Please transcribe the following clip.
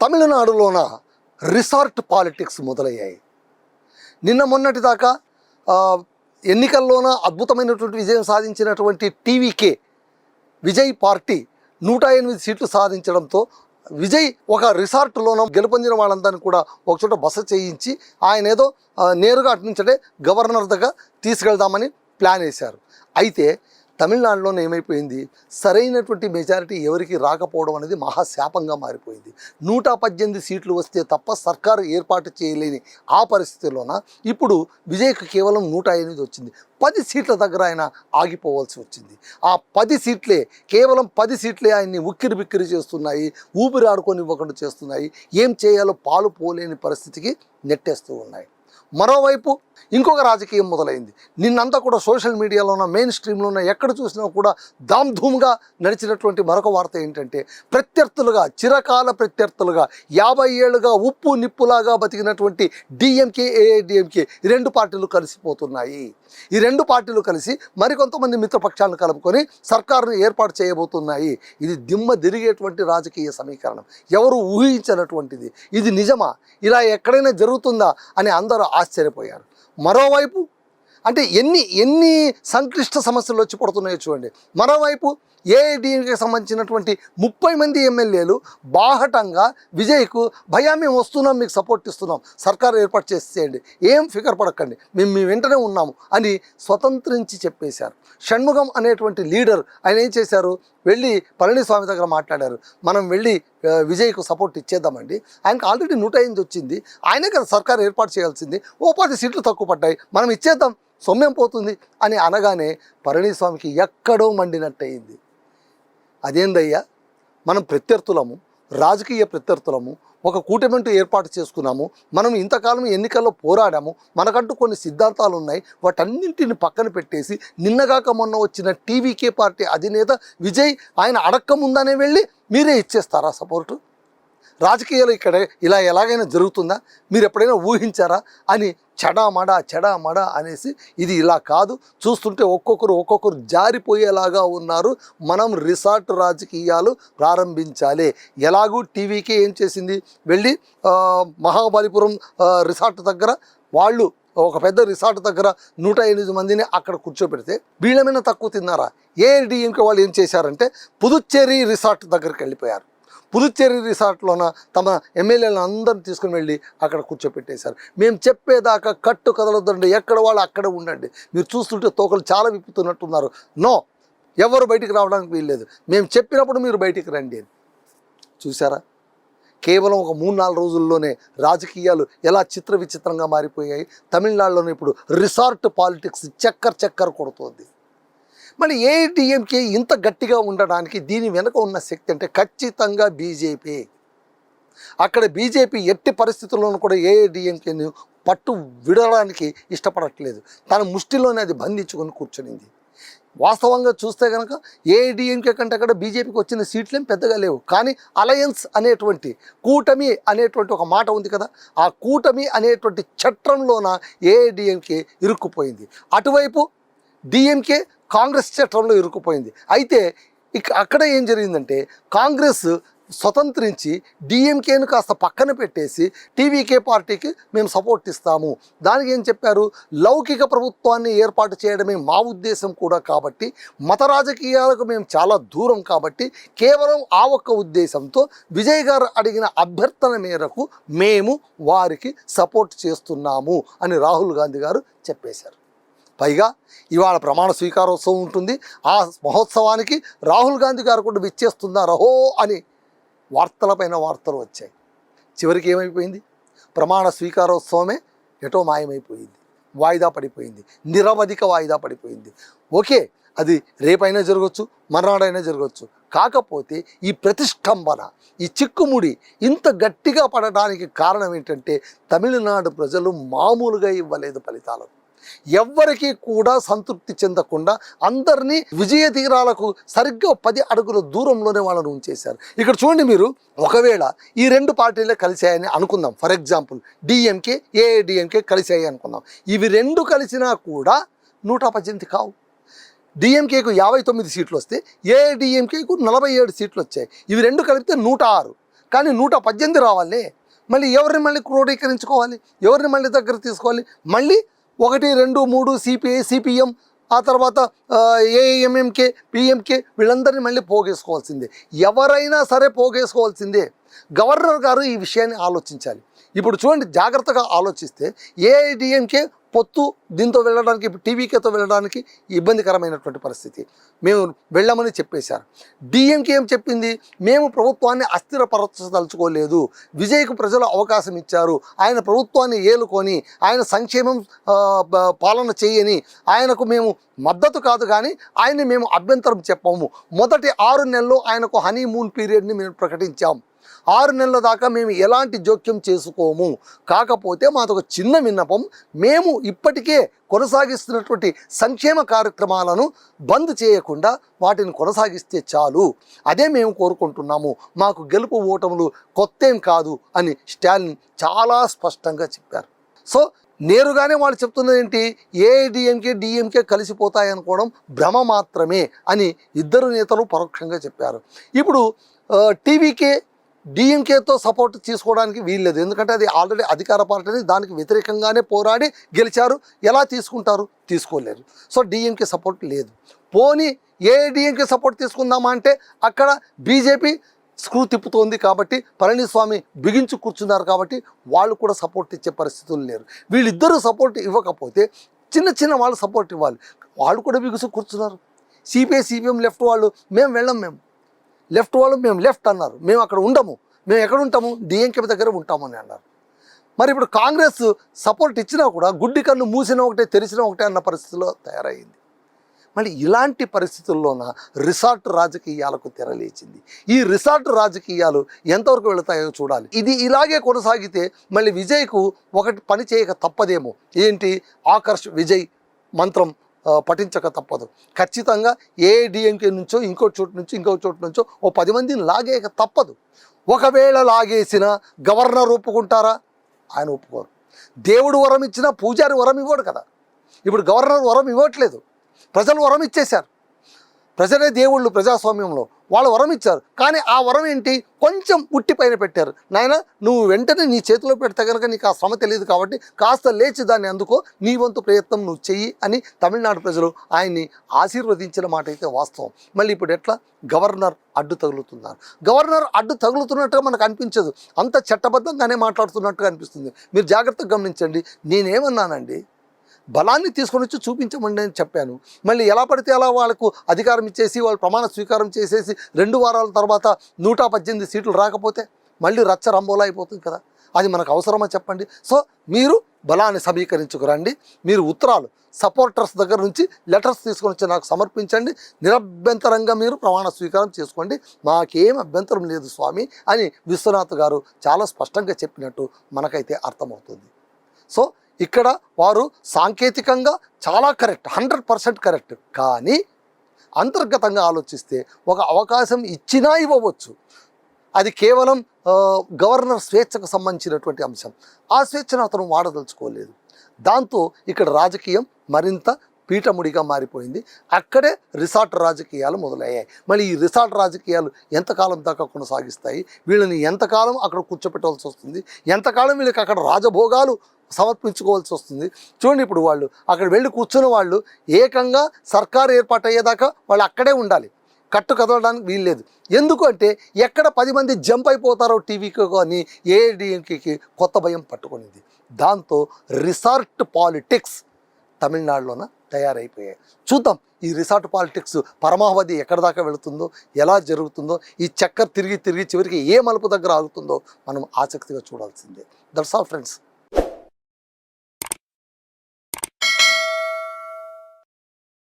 తమిళనాడులోన resort politics మొదలయ్యాయి. నిన్న మొన్నటి దాకా ఎన్నికల్లోన అద్భుతమైనటువంటి విజయం సాధించినటువంటి టీవీకే విజయ్ పార్టీ 108 సీట్లు సాధించడంతో విజయ్ ఒక రిసార్ట్లోనూ గెలుపొందిన వాళ్ళందరినీ కూడా ఒకచోట బస చేయించి ఆయన ఏదో నేరుగా అటు నుంచే గవర్నర్ దగ్గర తీసుకెళ్దామని ప్లాన్ వేశారు. అయితే తమిళనాడులోనే ఏమైపోయింది, సరైనటువంటి మెజారిటీ ఎవరికి రాకపోవడం అనేది మహాశాపంగా మారిపోయింది. 118 సీట్లు వస్తే తప్ప సర్కారు ఏర్పాటు చేయలేని ఆ పరిస్థితిలోన ఇప్పుడు విజయ్కి కేవలం 108 వచ్చింది. 10 సీట్ల దగ్గర ఆయన ఆగిపోవాల్సి వచ్చింది. ఆ 10 సీట్లే, కేవలం 10 సీట్లే ఆయన్ని ఉక్కిరి బిక్కిరి చేస్తున్నాయి, ఊపిరి ఆడుకొని ఇవ్వకుండా చేస్తున్నాయి, ఏం చేయాలో పాలు పోలేని పరిస్థితికి నెట్టేస్తూ ఉన్నాయి. మరోవైపు ఇంకొక రాజకీయం మొదలైంది. నిన్నంతా కూడా సోషల్ మీడియాలోన మెయిన్ స్ట్రీమ్లోన ఎక్కడ చూసినా కూడా ధామ్ధూమ్గా నడిచినటువంటి మరొక వార్త ఏంటంటే, ప్రత్యర్థులుగా, చిరకాల ప్రత్యర్థులుగా 50 ఏళ్ళుగా ఉప్పు నిప్పులాగా బతికినటువంటి డిఎంకే, ఏఐడిఎంకే ఈ రెండు పార్టీలు కలిసిపోతున్నాయి. ఈ రెండు పార్టీలు కలిసి మరికొంతమంది మిత్రపక్షాలను కలుపుకొని సర్కారును ఏర్పాటు చేయబోతున్నాయి. ఇది దిమ్మ తిరిగేటువంటి రాజకీయ సమీకరణం, ఎవరు ఊహించినటువంటిది. ఇది నిజమా, ఇలా ఎక్కడైనా జరుగుతుందా అని అందరూ ఆశ్చర్యపోయారు. మరోవైపు అంటే ఎన్ని సంక్లిష్ట సమస్యలు వచ్చి పడుతున్నాయో చూడండి. మరోవైపు ఏఐడిఎంకే సంబంధించినటువంటి 30 మంది ఎమ్మెల్యేలు బాహటంగా విజయ్కు భయా మేము వస్తున్నాం, మీకు సపోర్ట్ ఇస్తున్నాం, సర్కారు ఏర్పాటు చేసేయండి, ఏం ఫికర్ పడకండి, మేము వెంటనే ఉన్నాము అని స్వతంత్రించి చెప్పేశారు. షణ్ముగం అనేటువంటి లీడర్ ఆయన ఏం చేశారు, వెళ్ళి పళనిస్వామి దగ్గర మాట్లాడారు, మనం వెళ్ళి విజయ్కు సపోర్ట్ ఇచ్చేద్దామండి, ఆయనకు ఆల్రెడీ 108 వచ్చింది, ఆయనే కదా సర్కారు ఏర్పాటు చేయాల్సింది, ఓ 10 సీట్లు తక్కువ పడ్డాయి, మనం ఇచ్చేద్దాం, సొమ్మెం పోతుంది అని అనగానే పళనిస్వామికి ఎక్కడో మండినట్టయింది. అదేందయ్యా, మనం ప్రత్యర్థులము, రాజకీయ ప్రత్యర్థులము, ఒక కూటమింటూ ఏర్పాటు చేసుకున్నాము, మనం ఇంతకాలం ఎన్నికల్లో పోరాడాము, మనకంటూ కొన్ని సిద్ధాంతాలు ఉన్నాయి, వాటన్నింటిని పక్కన పెట్టేసి నిన్నగాక మొన్న వచ్చిన టీవీకే పార్టీ అధినేత విజయ్ ఆయన అడక్క ముందనే వెళ్ళి మీరే ఇచ్చేస్తారా సపోర్టు? రాజకీయాలు ఇక్కడ ఇలా ఎలాగైనా జరుగుతుందా, మీరు ఎప్పుడైనా ఊహించారా అని చెడామడా అనేసి ఇది ఇలా కాదు, చూస్తుంటే ఒక్కొక్కరు జారిపోయేలాగా ఉన్నారు, మనం రిసార్ట్ రాజకీయాలు ప్రారంభించాలి. ఎలాగూ టీవీకే ఏం చేసింది, వెళ్ళి మహాబలిపురం రిసార్ట్ దగ్గర వాళ్ళు ఒక పెద్ద రిసార్ట్ దగ్గర 108 మందిని అక్కడ కూర్చోబెడితే వీళ్ళమైనా తక్కువ తిన్నారా? ఏఐడిఎంకే వాళ్ళు ఏం చేశారంటే పుదుచ్చేరి రిసార్ట్ దగ్గరికి వెళ్ళిపోయారు. పుదుచ్చేరి రిసార్ట్లోన తమ ఎమ్మెల్యేలను అందరిని తీసుకుని వెళ్ళి అక్కడ కూర్చోపెట్టేశారు. మేము చెప్పేదాకా కట్టు కదలొద్దండి, ఎక్కడ వాళ్ళు అక్కడ ఉండండి, మీరు చూస్తుంటే తోకలు చాలా విప్పుతున్నట్టున్నారు, నో, ఎవరు బయటికి రావడానికి వీల్లేదు, మేము చెప్పినప్పుడు మీరు బయటికి రండి అని. చూసారా, కేవలం ఒక 3-4 రోజుల్లోనే రాజకీయాలు ఎలా చిత్ర విచిత్రంగా మారిపోయాయి. తమిళనాడులోనే ఇప్పుడు రిసార్ట్ పాలిటిక్స్ చక్కర్ కొడుతోంది. మరి ఏఐడిఎంకే ఇంత గట్టిగా ఉండడానికి దీని వెనుక ఉన్న శక్తి అంటే ఖచ్చితంగా బీజేపీ. అక్కడ బీజేపీ ఎట్టి పరిస్థితుల్లోనూ కూడా ఏఐడిఎంకేని పట్టు విడడానికి ఇష్టపడట్లేదు, తన ముష్టిలోనే అది బంధించుకొని కూర్చునింది. వాస్తవంగా చూస్తే కనుక ఏఐడిఎంకే కంటే అక్కడ బీజేపీకి వచ్చిన సీట్లేం పెద్దగా లేవు, కానీ అలయన్స్ అనేటువంటి, కూటమి అనేటువంటి ఒక మాట ఉంది కదా, ఆ కూటమి అనేటువంటి చట్రంలోన ఏఐడిఎంకే ఇరుక్కుపోయింది. అటువైపు డిఎంకే కాంగ్రెస్ చట్రంలో ఇరుక్కుపోయింది. అయితే అక్కడ ఏం జరిగిందంటే కాంగ్రెస్ స్వతంత్రించి డిఎంకేను కాస్త పక్కన పెట్టేసి టీవీకే పార్టీకి మేము సపోర్ట్ ఇస్తాము, దానికి ఏం చెప్పారు, లౌకిక ప్రభుత్వాన్ని ఏర్పాటు చేయడమే మా ఉద్దేశం కూడా, కాబట్టి మత రాజకీయాలకు మేము చాలా దూరం, కాబట్టి కేవలం ఆ ఒక్క ఉద్దేశంతో విజయ్ గారు అడిగిన అభ్యర్థన మేరకు మేము వారికి సపోర్ట్ చేస్తున్నాము అని రాహుల్ గాంధీ గారు చెప్పేశారు. పైగా ఇవాళ ప్రమాణ స్వీకారోత్సవం ఉంటుంది, ఆ మహోత్సవానికి రాహుల్ గాంధీ గారు కూడా విచ్చేస్తున్నారహో అని వార్తలపైన వార్తలు వచ్చాయి. చివరికి ఏమైపోయింది, ప్రమాణ స్వీకారోత్సవమే ఎటో మాయమైపోయింది, వాయిదా పడిపోయింది, నిరవధిక వాయిదా పడిపోయింది. ఓకే, అది రేపైనా జరగవచ్చు, మర్నాడైనా జరగవచ్చు, కాకపోతే ఈ ప్రతిష్టంభన, ఈ చిక్కుముడి ఇంత గట్టిగా పడడానికి కారణం ఏంటంటే తమిళనాడు ప్రజలు మామూలుగా ఇవ్వలేదు ఫలితాలు. ఎవ్వరికీ కూడా సంతృప్తి చెందకుండా అందరినీ విజయ తీరాలకు సరిగ్గా 10 అడుగుల దూరంలోనే వాళ్ళని ఉంచేశారు. ఇక్కడ చూడండి మీరు, ఒకవేళ ఈ రెండు పార్టీలే కలిసాయని అనుకుందాం, ఫర్ ఎగ్జాంపుల్ డిఎంకే ఏఐడిఎంకే కలిసాయి అనుకుందాం, ఇవి రెండు కలిసినా కూడా 118 కావు. డిఎంకేకు 59 సీట్లు వస్తే ఏఐడిఎంకేకు 47 సీట్లు వచ్చాయి, ఇవి రెండు కలిపితే 106. కానీ 118 రావాలి. మళ్ళీ ఎవరిని మళ్ళీ క్రోడీకరించుకోవాలి, ఎవరిని మళ్ళీ దగ్గర తీసుకోవాలి? మళ్ళీ 1, 2, 3 సిపిఐ, సిపిఎం, ఆ తర్వాత ఏఐఎంఎంకే, పిఎంకే వీళ్ళందరినీ మళ్ళీ పోగేసుకోవాల్సిందే. ఎవరైనా సరే పోగేసుకోవాల్సిందే. గవర్నర్ గారు ఈ విషయాన్ని ఆలోచించాలి. ఇప్పుడు చూడండి, జాగ్రత్తగా ఆలోచిస్తే ఏఐడిఎంకే పొత్తు దీంతో వెళ్ళడానికి, టీవీకేతో వెళ్ళడానికి ఇబ్బందికరమైనటువంటి పరిస్థితి. మేము వెళ్ళామని చెప్పేశారు. డిఎంకే ఏం చెప్పింది? మేము ప్రభుత్వాన్ని అస్థిరపరచదలుచుకోలేదు, విజయ్కు ప్రజలు అవకాశం ఇచ్చారు, ఆయన ప్రభుత్వాన్ని ఏలుకొని ఆయన సంక్షేమం పాలన చేయని ఆయనకు మేము మద్దతు కాదు, కానీ ఆయన్ని మేము అభ్యంతరం చెప్పాము. మొదటి 6 నెలలు ఆయనకు హనీమూన్ పీరియడ్ని మేము ప్రకటించాం. 6 నెలల దాకా మేము ఎలాంటి జోక్యం చేసుకోము. కాకపోతే మాదొక చిన్న విన్నపం, మేము ఇప్పటికే కొనసాగిస్తున్నటువంటి సంక్షేమ కార్యక్రమాలను బంద్ చేయకుండా వాటిని కొనసాగిస్తే చాలు, అదే మేము కోరుకుంటున్నాము. మాకు గెలుపు ఓటములు కొత్తేం కాదు అని స్టాలిన్ చాలా స్పష్టంగా చెప్పారు. సో నేరుగానే వాళ్ళు చెప్తున్నది ఏంటి? ఏఐడిఎంకే, డిఎంకే కలిసిపోతాయనుకోవడం భ్రమ మాత్రమే అని ఇద్దరు నేతలు పరోక్షంగా చెప్పారు. ఇప్పుడు టీవీకే డిఎంకేతో సపోర్ట్ తీసుకోవడానికి వీల్లేదు, ఎందుకంటే అది ఆల్రెడీ అధికార పార్టీని దానికి వ్యతిరేకంగానే పోరాడి గెలిచారు. ఎలా తీసుకుంటారు? తీసుకోలేరు. సో డిఎంకే సపోర్ట్ లేదు. పోనీ ఏఐడిఎంకే సపోర్ట్ తీసుకుందామా అంటే అక్కడ బీజేపీ స్క్రూ తిప్పుతోంది కాబట్టి, పళనిస్వామి బిగించు కూర్చున్నారు కాబట్టి వాళ్ళు కూడా సపోర్ట్ ఇచ్చే పరిస్థితులు లేరు. వీళ్ళిద్దరూ సపోర్ట్ ఇవ్వకపోతే చిన్న చిన్న వాళ్ళు సపోర్ట్ ఇవ్వాలి, వాళ్ళు కూడా బిగుసు కూర్చున్నారు. సిపిఐ, సిపిఎం లెఫ్ట్ వాళ్ళు మేము వెళ్ళం, మేము లెఫ్ట్ వాళ్ళు మేము లెఫ్ట్ అన్నారు, మేము అక్కడ ఉండము, మేము ఎక్కడ ఉంటాము? డిఎంకే దగ్గర ఉంటామని అన్నారు. మరి ఇప్పుడు కాంగ్రెస్ సపోర్ట్ ఇచ్చినా కూడా గుడ్డి కన్ను మూసిన ఒకటే తెరిచిన ఒకటే అన్న పరిస్థితిలో తయారైంది. మళ్ళీ ఇలాంటి పరిస్థితుల్లోన రిసార్ట్ రాజకీయాలకు తెరలేచింది. ఈ రిసార్ట్ రాజకీయాలు ఎంతవరకు వెళతాయో చూడాలి. ఇది ఇలాగే కొనసాగితే మళ్ళీ విజయ్కు ఒకటి పని చేయక తప్పదేమో. ఏంటి? ఆకర్ష్ విజయ్ మంత్రం పఠించక తప్పదు. ఖచ్చితంగా ఏఐడిఎంకే నుంచో ఇంకో చోటు నుంచో ఓ 10 మందిని లాగేయక తప్పదు. ఒకవేళ లాగేసిన గవర్నర్ ఒప్పుకుంటారా? ఆయన ఒప్పుకోరు. దేవుడు వరం ఇచ్చినా పూజారి వరం ఇవ్వడు కదా. ఇప్పుడు గవర్నర్ వరం ఇవ్వట్లేదు, ప్రజలు వరం ఇచ్చేశారు. ప్రజలే దేవుళ్ళు ప్రజాస్వామ్యంలో, వాళ్ళు వరం ఇచ్చారు. కానీ ఆ వరం ఏంటి? కొంచెం ఉట్టి పైన పెట్టారు. నాయన నువ్వు వెంటనే నీ చేతిలో పెడితే కనుక నీకు ఆ శ్రమ తెలియదు కాబట్టి కాస్త లేచి దాన్ని అందుకో, నీ వంతు ప్రయత్నం నువ్వు చెయ్యి అని తమిళనాడు ప్రజలు ఆయన్ని ఆశీర్వదించిన మాట అయితే వాస్తవం. మళ్ళీ ఇప్పుడు ఎట్లా? గవర్నర్ అడ్డు తగులుతున్నారు. గవర్నర్ అడ్డు తగులుతున్నట్టుగా మనకు అనిపించదు, అంత చట్టబద్ధంగానే మాట్లాడుతున్నట్టుగా అనిపిస్తుంది. మీరు జాగ్రత్తగా గమనించండి. నేనేమన్నానండి? బలాన్ని తీసుకొని వచ్చి చూపించమండి అని చెప్పాను. మళ్ళీ ఎలా పడితే అలా వాళ్ళకు అధికారం ఇచ్చేసి వాళ్ళు ప్రమాణ స్వీకారం చేసేసి 2 వారాల తర్వాత 118 సీట్లు రాకపోతే మళ్ళీ రచ్చ రంబోలా అయిపోతుంది కదా. అది మనకు అవసరమా చెప్పండి? సో మీరు బలాన్ని సమీకరించుకురండి. మీరు ఉత్తరాలు సపోర్టర్స్ దగ్గర నుంచి లెటర్స్ తీసుకొని వచ్చి నాకు సమర్పించండి. నిరభ్యంతరంగా మీరు ప్రమాణ స్వీకారం చేసుకోండి, మాకేం అభ్యంతరం లేదు స్వామి అని విశ్వనాథ్ గారు చాలా స్పష్టంగా చెప్పినట్టు మనకైతే అర్థమవుతుంది. సో ఇక్కడ వారు సాంకేతికంగా చాలా కరెక్ట్, 100% కరెక్ట్. కానీ అంతర్గతంగా ఆలోచిస్తే ఒక అవకాశం ఇచ్చినా ఇవ్వవచ్చు. అది కేవలం గవర్నర్ స్వేచ్ఛకు సంబంధించినటువంటి అంశం. ఆ స్వేచ్ఛను అతను వాడదలుచుకోలేదు. దాంతో ఇక్కడ రాజకీయం మరింత పీఠముడిగా మారిపోయింది. అక్కడే రిసార్ట్ రాజకీయాలు మొదలయ్యాయి. మళ్ళీ ఈ రిసార్ట్ రాజకీయాలు ఎంతకాలం దాకా కొనసాగిస్తాయి? వీళ్ళని ఎంతకాలం అక్కడ కూర్చోపెట్టవలసి వస్తుంది? ఎంతకాలం వీళ్ళకి అక్కడ రాజభోగాలు సమర్పించుకోవాల్సి వస్తుంది? చూడండి, ఇప్పుడు వాళ్ళు అక్కడ వెళ్ళి కూర్చున్న వాళ్ళు ఏకంగా సర్కారు ఏర్పాటు అయ్యేదాకా వాళ్ళు అక్కడే ఉండాలి, కట్టు కదలడానికి వీల్లేదు. ఎందుకు అంటే ఎక్కడ 10 మంది జంప్ అయిపోతారో టీవీకి కానీ ఏఐడిఎంకేకి కొత్త భయం పట్టుకునింది. దాంతో రిసార్ట్ పాలిటిక్స్ తమిళనాడులోన తయారైపోయాయి. చూద్దాం ఈ రిసార్ట్ పాలిటిక్స్ పరమావధి ఎక్కడి దాకా వెళుతుందో, ఎలా జరుగుతుందో, ఈ చక్కర్ తిరిగి చివరికి ఏ మలుపు దగ్గర ఆగుతుందో మనం ఆసక్తిగా చూడాల్సిందే. That's all friends.